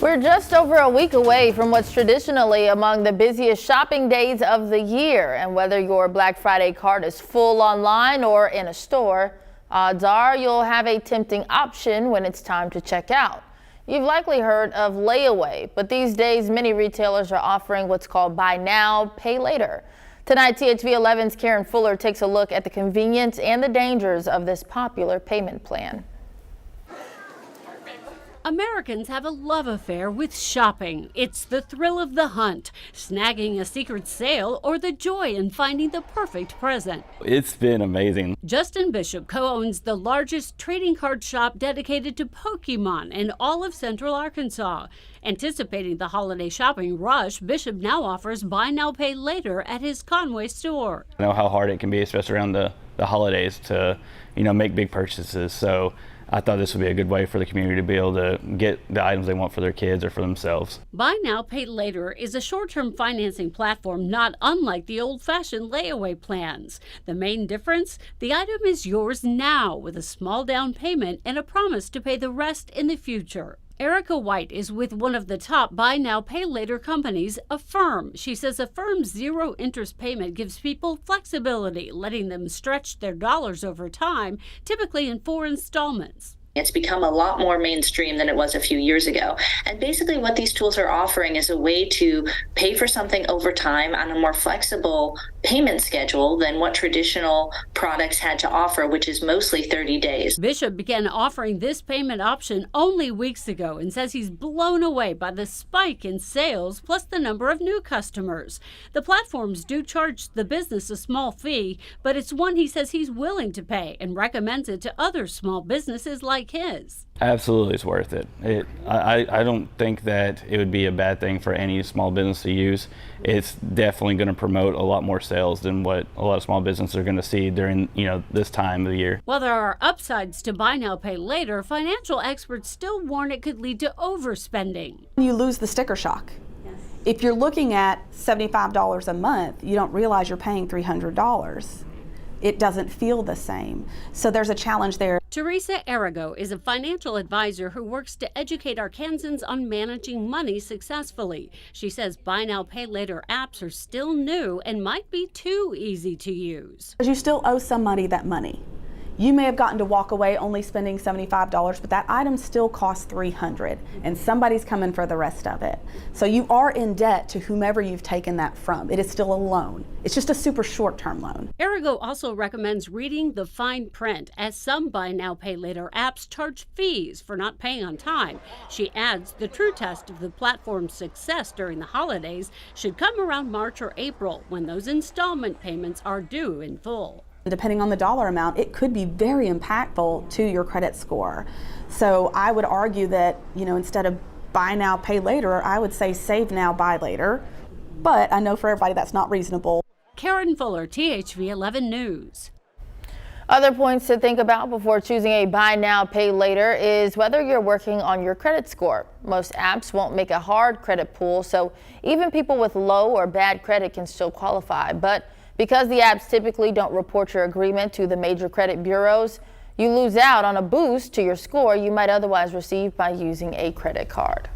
We're just over a week away from what's traditionally among the busiest shopping days of the year. And whether your Black Friday cart is full online or in a store, odds are you'll have a tempting option when it's time to check out. You've likely heard of layaway, but these days many retailers are offering what's called buy now, pay later. Tonight, THV 11's Karen Fuller takes a look at the convenience and the dangers of this popular payment plan. Americans have a love affair with shopping. It's the thrill of the hunt, snagging a secret sale, or the joy in finding the perfect present. It's been amazing. Justin Bishop co-owns the largest trading card shop dedicated to Pokemon in all of Central Arkansas. Anticipating the holiday shopping rush, Bishop now offers buy now, pay later at his Conway store. I know how hard it can be, especially around the holidays, to make big purchases. So I thought this would be a good way for the community to be able to get the items they want for their kids or for themselves. Buy Now, Pay Later is a short-term financing platform not unlike the old-fashioned layaway plans. The main difference? The item is yours now with a small down payment and a promise to pay the rest in the future. Erica White is with one of the top buy now, pay later companies, Affirm. She says Affirm's zero interest payment gives people flexibility, letting them stretch their dollars over time, typically in 4 installments. It's become a lot more mainstream than it was a few years ago. And basically what these tools are offering is a way to pay for something over time on a more flexible payment schedule than what traditional products had to offer, which is mostly 30 days. Bishop began offering this payment option only weeks ago and says he's blown away by the spike in sales plus the number of new customers. The platforms do charge the business a small fee, but it's one he says he's willing to pay and recommends it to other small businesses like his. Absolutely, it's worth it. I don't think that it would be a bad thing for any small business to use. It's definitely going to promote a lot more sales than what a lot of small businesses are going to see during this time of the year. While there are upsides to buy now, pay later, financial experts still warn it could lead to overspending. You lose the sticker shock. Yes. If you're looking at $75 a month, you don't realize you're paying $300. It doesn't feel the same. So there's a challenge there. Teresa Arago is a financial advisor who works to educate Arkansans on managing money successfully. She says buy now, pay later apps are still new and might be too easy to use. You still owe somebody that money. You may have gotten to walk away only spending $75, but that item still costs $300, and somebody's coming for the rest of it. So you are in debt to whomever you've taken that from. It is still a loan. It's just a super short-term loan. Arago also recommends reading the fine print, as some buy now, pay later apps charge fees for not paying on time. She adds the true test of the platform's success during the holidays should come around March or April, when those installment payments are due in full. Depending on the dollar amount, it could be very impactful to your credit score. So I would argue that, instead of buy now, pay later, I would say save now, buy later. But I know for everybody that's not reasonable. Karen Fuller, THV 11 News. Other points to think about before choosing a buy now, pay later is whether you're working on your credit score. Most apps won't make a hard credit pool, so even people with low or bad credit can still qualify. But because the apps typically don't report your agreement to the major credit bureaus, you lose out on a boost to your score you might otherwise receive by using a credit card.